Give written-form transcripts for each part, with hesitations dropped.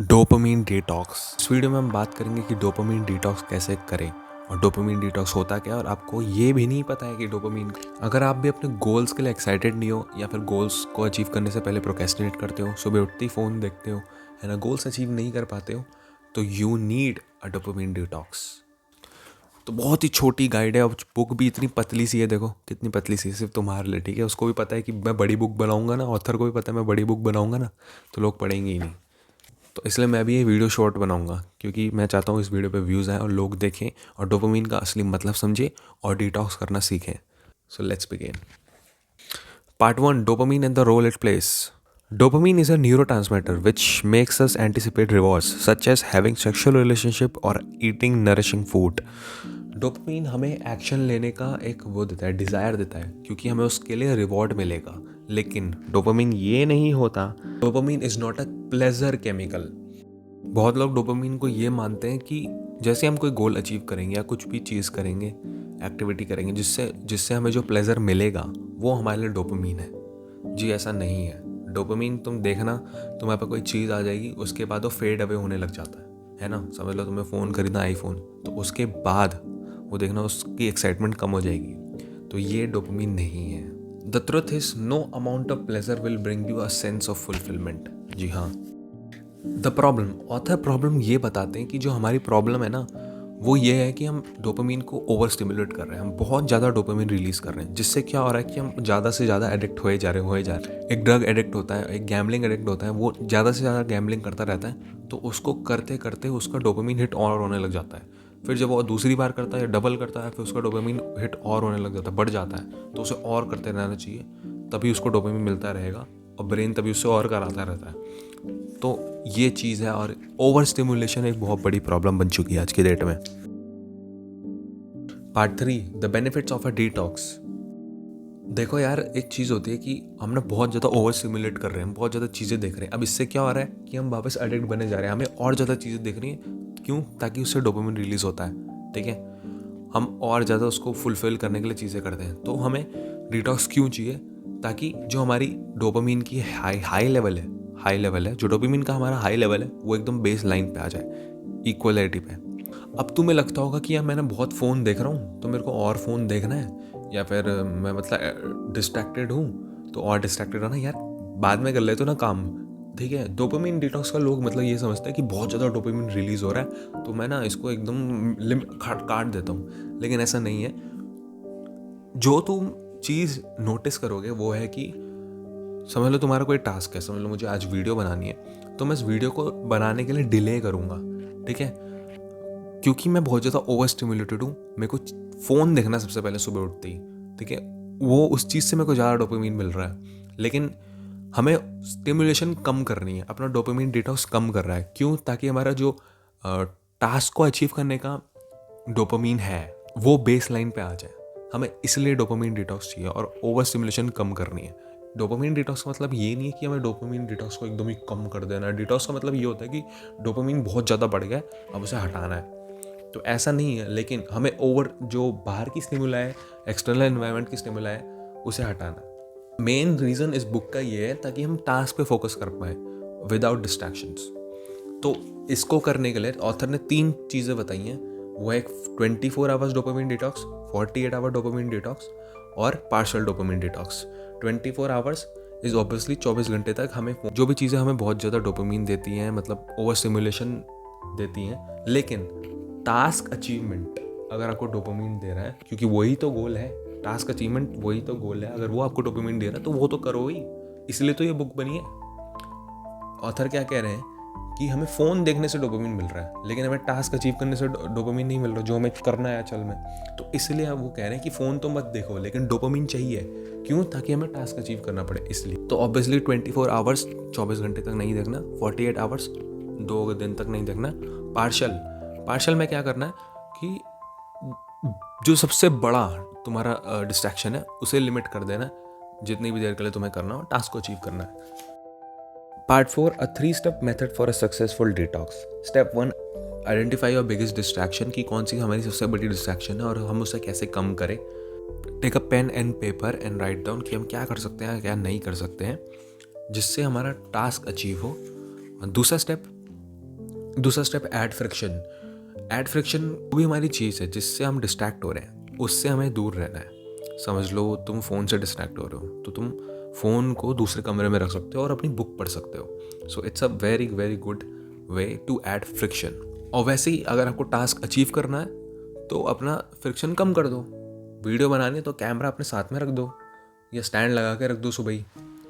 Dopamine detox. इस video में हम बात करेंगे कि डोपामीन डिटॉक्स कैसे करें और डोपामीन डिटॉक्स होता क्या है और आपको ये भी नहीं पता है कि डोपामीन, अगर आप भी अपने गोल्स के लिए एक्साइटेड नहीं हो या फिर गोल्स को अचीव करने से पहले प्रोक्रेस्टिनेट करते हो, सुबह उठते ही फ़ोन देखते हो, है ना, गोल्स अचीव नहीं कर पाते हो, तो you need a dopamine detox. तो बहुत ही छोटी गाइड है और बुक भी इतनी पतली सी है, देखो कितनी पतली सी है, सिर्फ तुम्हारे लिए, ठीक है। उसको भी पता है कि मैं बड़ी बुक बनाऊंगा ना, ऑथर को भी पता है मैं बड़ी बुक बनाऊंगा ना तो लोग पढ़ेंगे ही नहीं। तो इसलिए मैं भी ये वीडियो शॉर्ट बनाऊंगा क्योंकि मैं चाहता हूँ इस वीडियो पे व्यूज़ आए और लोग देखें और डोपामीन का असली मतलब समझें और डिटॉक्स करना सीखें। So let's begin. Part 1, dopamine and the role it plays. Dopamine is a neurotransmitter which makes us anticipate rewards such as having sexual relationship or eating nourishing food. Dopamine हमें action लेने का एक वो देता है, desire देता है, क्योंकि हमें उसके लिए रिवॉर्ड मिलेगा। लेकिन डोपामीन ये नहीं होता। Dopamine is not a pleasure chemical. बहुत लोग डोपामीन को ये मानते हैं कि जैसे हम कोई गोल अचीव करेंगे या कुछ भी चीज़ करेंगे, एक्टिविटी करेंगे जिससे जिससे हमें जो प्लेजर मिलेगा वो हमारे लिए डोपामीन है। जी ऐसा नहीं है। डोपामीन तुम देखना, तुम्हारे पास कोई चीज़ आ जाएगी, उसके बाद वो फेड अवे होने लग जाता है ना। समझ लो तुम्हें फ़ोन खरीदना, आईफोन, तो उसके बाद वो देखना उसकी एक्साइटमेंट कम हो जाएगी। तो ये डोपामीन नहीं है। The truth is no amount of pleasure will bring you a sense of fulfilment. जी हाँ। द प्रॉब्लम, ऑथर प्रॉब्लम ये बताते हैं कि जो हमारी प्रॉब्लम है ना, वो ये है कि हम डोपामीन को ओवर स्टिमुलेट कर रहे हैं, हम बहुत ज़्यादा डोपामीन रिलीज़ कर रहे हैं, जिससे क्या हो रहा है कि हम ज़्यादा से ज़्यादा एडिक्ट होए जा रहे हैं। एक ड्रग एडिक्ट होता है, एक गैम्बलिंग एडिक्ट होता है, वो ज़्यादा से ज़्यादा गैम्बलिंग करता रहता है, तो उसको करते करते उसका डोपामीन हिट और होने लग जाता है। फिर जब वो दूसरी बार करता है या डबल करता है, फिर उसका डोपामीन हिट और होने लग जाता है, बढ़ जाता है, तो उसे और करते रहना चाहिए, तभी उसको डोपामीन मिलता रहेगा और ब्रेन तभी उससे और कराता रहता है। तो ये चीज़ है, और ओवर स्टिमुलेशन एक बहुत बड़ी प्रॉब्लम बन चुकी है आज की डेट में। Part 3, the benefits of a detox. देखो यार, एक चीज़ होती है कि हम ना बहुत ज़्यादा ओवर स्टिमुलेट कर रहे हैं, बहुत ज़्यादा चीज़ें देख रहे हैं। अब इससे क्या हो रहा है कि हम वापस एडिक्ट बने जा रहे हैं, हमें और ज़्यादा चीज़ें देख रही हैं। क्यों? ताकि उससे डोपामिन रिलीज़ होता है, ठीक है। हम और ज़्यादा उसको फुलफिल करने के लिए चीज़ें करते हैं। तो हमें डिटॉक्स क्यों चाहिए? ताकि जो हमारी डोपामिन की हाई लेवल है, जो डोपामिन का हमारा हाई लेवल है, वो एकदम बेस लाइन पे आ जाए, इक्वलिटी पे। अब तुम्हें लगता होगा कि यार मैंने बहुत फ़ोन देख रहा हूँ तो मेरे को और फ़ोन देखना है, या फिर मैं मतलब डिस्ट्रैक्टेड हूँ तो और डिस्ट्रैक्टेड रहना, यार बाद में कर लेते हो ना काम, ठीक है। डोपामिन डिटॉक्स का लोग मतलब ये समझते हैं कि बहुत ज़्यादा डोपामिन रिलीज़ हो रहा है तो मैं ना इसको एकदम काट देता हूँ, लेकिन ऐसा नहीं है। जो तुम चीज़ नोटिस करोगे वो है कि समझ लो तुम्हारा कोई टास्क है, समझ लो मुझे आज वीडियो बनानी है, तो मैं इस वीडियो को बनाने के लिए डिले करूँगा, ठीक है, क्योंकि मैं बहुत ज़्यादा ओवर स्टिमुलेटेड हूँ। मेरे को फ़ोन देखना सबसे पहले सुबह उठते ही, ठीक है, वो उस चीज़ से मेरे को ज़्यादा डोपामीन मिल रहा है। लेकिन हमें स्टिमुलेशन कम करनी है, अपना डोपामीन डिटॉक्स कम कर रहा है। क्यों? ताकि हमारा जो टास्क को अचीव करने का डोपामीन है वो बेस लाइन पे आ जाए। हमें इसलिए डोपामीन डिटॉक्स चाहिए और ओवर स्टिमुलेशन कम करनी है। डोपामीन डिटॉक्स का मतलब ये नहीं है कि हमें डोपामीन डिटॉक्स को एकदम ही कम कर देना है। डिटॉक्स का मतलब ये होता है कि डोपामीन बहुत ज़्यादा बढ़ गया, अब उसे हटाना है, तो ऐसा नहीं है। लेकिन हमें ओवर जो बाहर की स्टिमुला है, एक्सटर्नल एनवायरनमेंट की स्टिमुला है, उसे हटाना। मेन रीज़न इस बुक का ये है ताकि हम टास्क पे फोकस कर पाए विदाउट डिस्ट्रैक्शंस। तो इसको करने के लिए ऑथर ने 3 चीज़ें बताई हैं। वो एक 24 hours dopamine detox, 48 hour dopamine detox और partial dopamine detox. 24 hours is obviously 24 घंटे तक हमें जो भी चीज़ें हमें बहुत ज़्यादा डोपामिन देती हैं, मतलब ओवर स्टिमुलेशन देती हैं, लेकिन टास्क अचीवमेंट अगर आपको डोपामिन दे रहा है, क्योंकि वही तो गोल है, टास्क अचीवमेंट वही तो गोल है, अगर वो आपको डोपामिन दे रहा है तो वो तो करो ही। इसलिए तो ये बुक बनी है। ऑथर क्या कह रहे हैं कि हमें फ़ोन देखने से डोपामिन मिल रहा है, लेकिन हमें टास्क अचीव करने से डोपामिन नहीं मिल रहा जो हमें करना है असल में। तो इसलिए अब वो कह रहे हैं कि फ़ोन तो मत देखो, लेकिन डोपामिन चाहिए। क्यों? ताकि हमें टास्क अचीव करना पड़े, इसलिए। तो ऑब्वियसली 24 आवर्स 24 घंटे तक नहीं देखना, 48 आवर्स 2 दिन तक नहीं देखना। पार्शल में क्या करना है कि जो सबसे बड़ा तुम्हारा डिस्ट्रैक्शन है उसे लिमिट कर देना, जितनी भी देर के लिए तुम्हें करना हो, टास्क को अचीव करना है। पार्ट 4, अ 3-स्टेप method for a successful detox. Step 1, identify your biggest distraction, की कौन सी हमारी सबसे बड़ी डिस्ट्रैक्शन है और हम उसे कैसे कम करें। Take a pen and paper and write down कि हम क्या कर सकते हैं क्या नहीं कर सकते हैं जिससे हमारा टास्क अचीव हो। दूसरा स्टेप, दूसरा step, add friction. Add friction भी हमारी चीज़ है जिससे हम डिस्ट्रैक्ट हो रहे हैं, उससे हमें दूर रहना है। समझ लो तुम फ़ोन से डिस्ट्रैक्ट हो रहे हो तो तुम फ़ोन को दूसरे कमरे में रख सकते हो और अपनी बुक पढ़ सकते हो। So it's a very very good way to add friction. और वैसे ही अगर आपको टास्क अचीव करना है तो अपना फ्रिक्शन कम कर दो। वीडियो बनानी है तो कैमरा अपने साथ में रख दो या स्टैंड लगा के रख दो सुबह ही।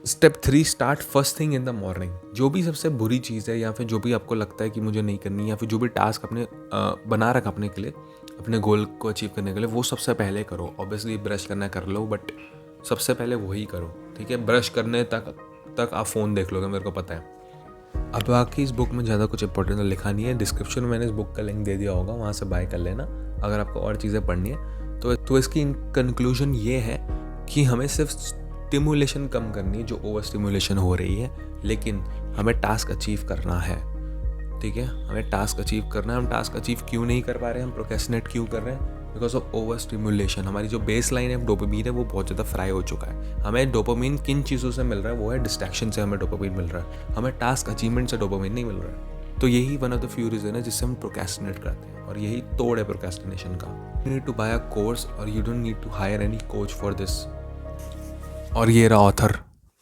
Step 3, start first thing in the morning. जो भी सबसे बुरी चीज़ है या फिर जो भी आपको लगता है कि मुझे नहीं करनी, या फिर जो भी टास्क अपने बना रखा अपने के लिए, अपने गोल को अचीव करने के लिए, वो सबसे पहले करो। ऑब्वियसली ब्रश करना कर लो, बट सबसे पहले वही करो, ठीक है। ब्रश करने तक आप फ़ोन देख लोगे, मेरे को पता है। अब बाकी इस बुक में ज़्यादा कुछ इंपॉर्टेंट लिखा नहीं है। डिस्क्रिप्शन में मैंने इस बुक का लिंक दे दिया होगा, वहाँ से बाय कर लेना अगर आपको और चीज़ें पढ़नी है तो इसकी कंक्लूजन ये है कि हमें सिर्फ स्टिमुलेशन कम करनी है, जो ओवर स्टिमुलेशन हो रही है, लेकिन हमें टास्क अचीव करना है, ठीक है। हमें टास्क अचीव करना है। हम टास्क अचीव क्यों नहीं कर पा रहे हैं, हम प्रोक्रेस्टिनेट क्यों कर रहे हैं? Because of over stimulation. हमारी जो बेस लाइन है डोपामीन है वो बहुत ज़्यादा फ्राई हो चुका है। हमें डोपामीन किन चीज़ों से मिल रहा है? वो है डिस्ट्रैक्शन से हमें डोपामीन मिल रहा है, हमें टास्क अचीवमेंट से डोपामीन नहीं मिल रहा है। तो यही one of the few reason है जिससे हम प्रोक्रेस्टिनेट करते हैं, और यही तोड़ है प्रोक्रेस्टिनेशन का। You need to buy a course और you don't need to hire any coach for this. और ये रहा ऑथर।